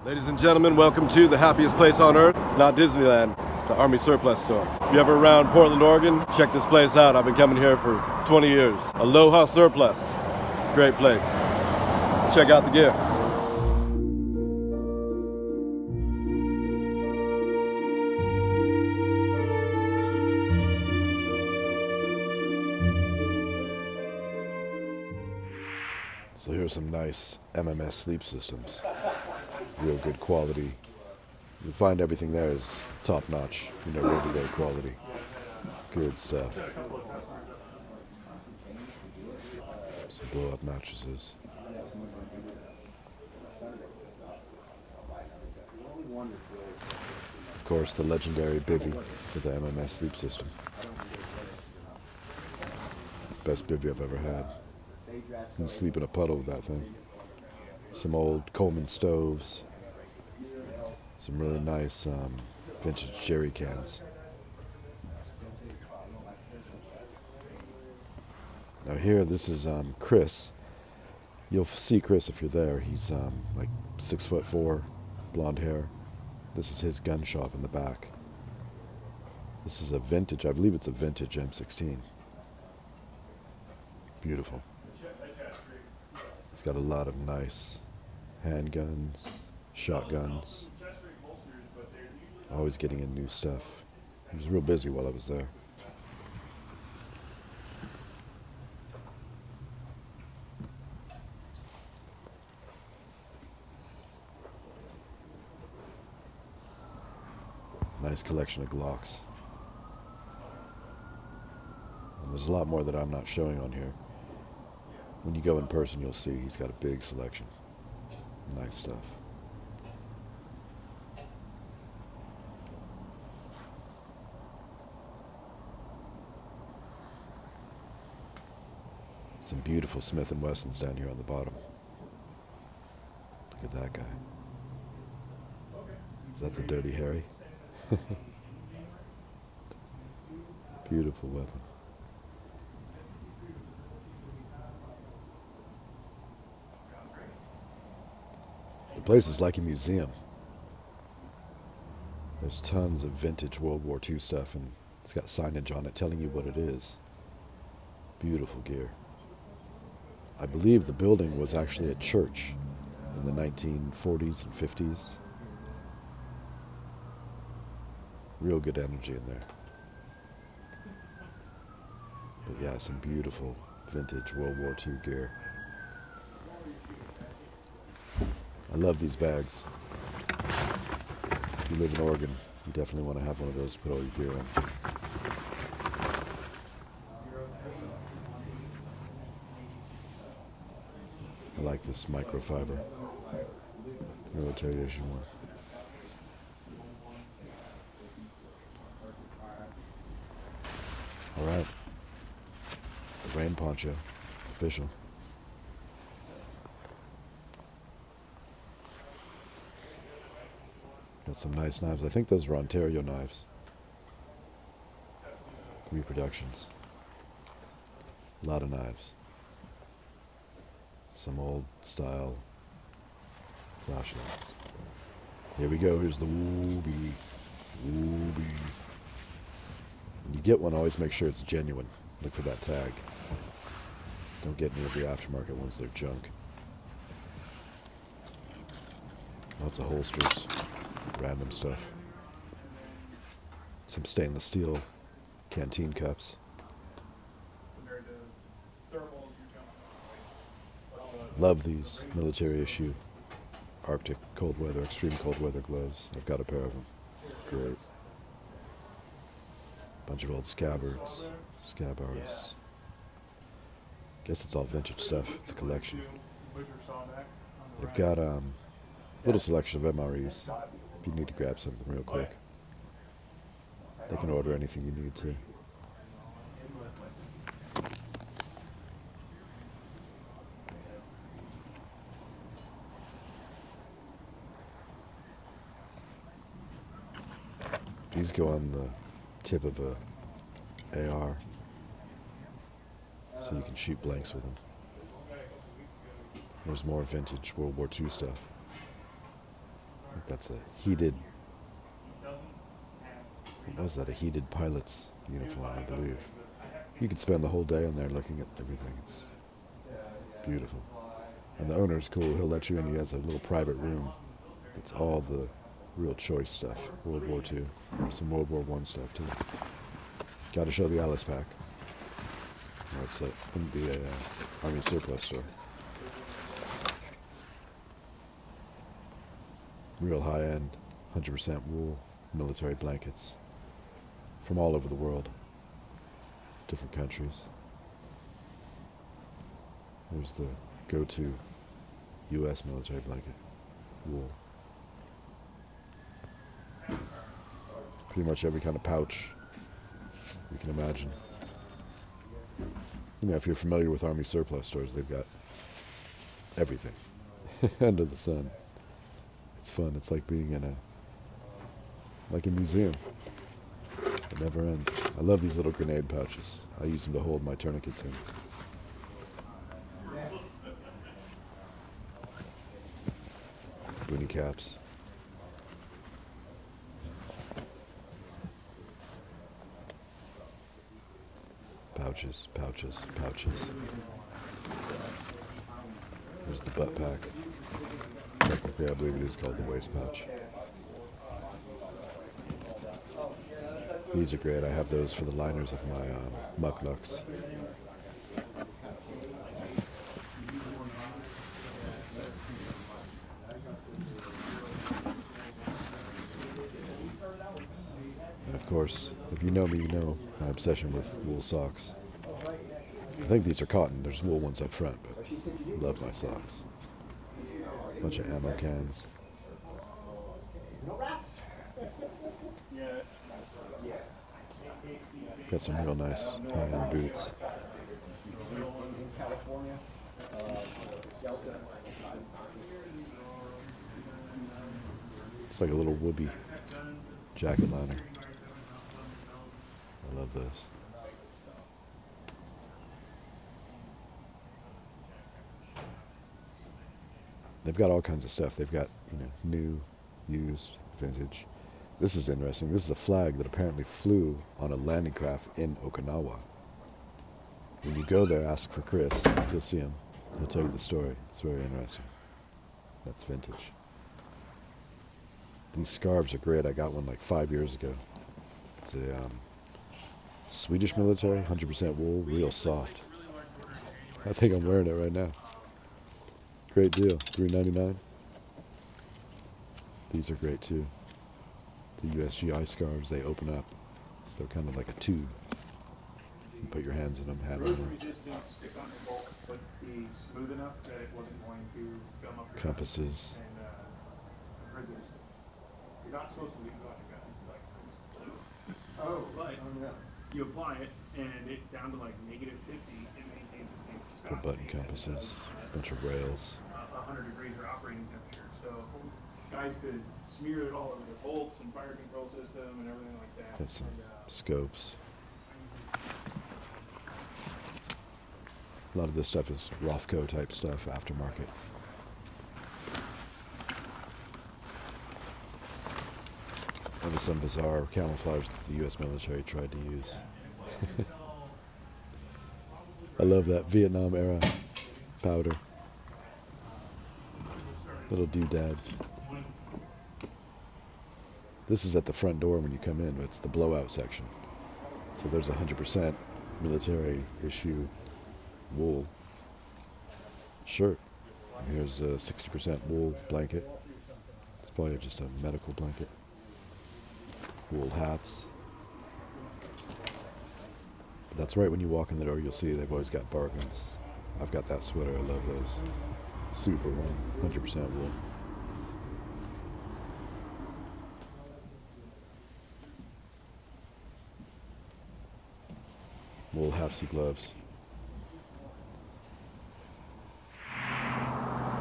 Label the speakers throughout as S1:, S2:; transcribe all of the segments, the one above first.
S1: Ladies and gentlemen, welcome to the happiest place on earth. It's not Disneyland, it's the Army Surplus store. If you're ever around Portland, Oregon, check this place out. I've been coming here for 20 years. ALOHA Surplus. Great place. Check out the gear. So here's some nice MMS sleep systems. Real good quality. You'll find everything there is top notch, day-to-day quality. Good stuff. Some blow-up mattresses. Of course, the legendary bivvy for the MMS sleep system. Best bivvy I've ever had. You can sleep in a puddle with that thing. Some old Coleman stoves. Some really nice vintage jerry cans. Now here, this is Chris. You'll see Chris if you're there. He's like 6'4", blonde hair. This is his gun shop in the back. This is a vintage, I believe it's a vintage M16. Beautiful. He's got a lot of nice handguns, shotguns. Always getting in new stuff. He was real busy while I was there. Nice collection of Glocks. And there's a lot more that I'm not showing on here. When you go in person, you'll see he's got a big selection. Nice stuff. Some beautiful Smith & Wessons down here on the bottom. Look at that guy. Is that the Dirty Harry? Beautiful weapon. The place is like a museum. There's tons of vintage World War II stuff, and it's got signage on it telling you what it is. Beautiful gear. I believe the building was actually a church in the 1940s and 50s. Real good energy in there. But yeah, some beautiful vintage World War II gear. I love these bags. If you live in Oregon, you definitely want to have one of those to put all your gear in. I like this microfiber military issue one. All right, the rain poncho, official. Got some nice knives. I think those are Ontario knives. Reproductions. A lot of knives. Some old style flashlights. Here we go. Here's the Wooby. Wooby. When you get one, always make sure it's genuine. Look for that tag. Don't get any of the aftermarket ones. They're junk. Lots of holsters. Random stuff. Some stainless steel canteen cuffs. Love these military issue Arctic cold weather, extreme cold weather gloves. I've got a pair of them. Great. Bunch of old scabbards. Guess it's all vintage stuff. It's a collection. They've got a little selection of MREs. If you need to grab something real quick, they can order anything you need to. These go on the tip of a AR, so you can shoot blanks with them. There's more vintage World War II stuff. think that's a heated, what was that, a heated pilot's uniform, I believe. You could spend the whole day in there looking at everything. It's beautiful. And the owner's cool. He'll let you in. He has a little private room that's all the real choice stuff. World War II. Some World War I stuff, too. Got to show the Alice pack. It wouldn't be a Army surplus store. Real high-end, 100% wool military blankets from all over the world, different countries. There's the go-to U.S. military blanket, wool. Pretty much every kind of pouch you can imagine. You know, if you're familiar with Army surplus stores, they've got everything under the sun. It's fun. It's like being in a museum. It never ends. I love these little grenade pouches. I use them to hold my tourniquets in. Boonie caps. Pouches, pouches, pouches. There's the butt pack. Technically, I believe it is called the waist pouch. These are great. I have those for the liners of my mucklucks. And of course, if you know me, you know my obsession with wool socks. I think these are cotton. There's wool ones up front, but I love my socks. Bunch of ammo cans. Got some real nice high-end boots. It's like a little whoopee jacket liner. I love those. They've got all kinds of stuff. They've got, new, used, vintage. This is interesting. This is a flag that apparently flew on a landing craft in Okinawa. When you go there, ask for Chris. You'll see him. He'll tell you the story. It's very interesting. That's vintage. These scarves are great. I got one like 5 years ago. It's a Swedish military, 100% wool, real soft. I think I'm wearing it right now. Great deal, $3.99. These are great too. The USGI scarves, they open up. So they're kind of like a tube. You can put your hands in them, handle them. Compasses.
S2: But you apply it, and it's down to like -50, it maintains the same
S1: Little button compasses, bunch of rails.
S2: 100 degrees or operating temperature. So guys could smear it all over their bolts and fire control system and everything like that.
S1: Got some scopes. A lot of this stuff is Rothko type stuff, aftermarket. That was some bizarre camouflage that the U.S. military tried to use. I love that Vietnam era powder. Little doodads. This is at the front door when you come in. It's the blowout section. So there's 100% military issue wool shirt. And here's a 60% wool blanket. It's probably just a medical blanket. Wool hats. But that's right when you walk in the door, you'll see they've always got bargains. I've got that sweater. I love those. Super warm, 100% wool. Wool half-suit gloves.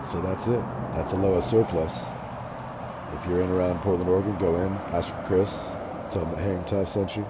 S1: So that's it. That's ALOHA Surplus. If you're in around Portland, Oregon, go in, ask for Chris, tell him that Hang Tough sent you.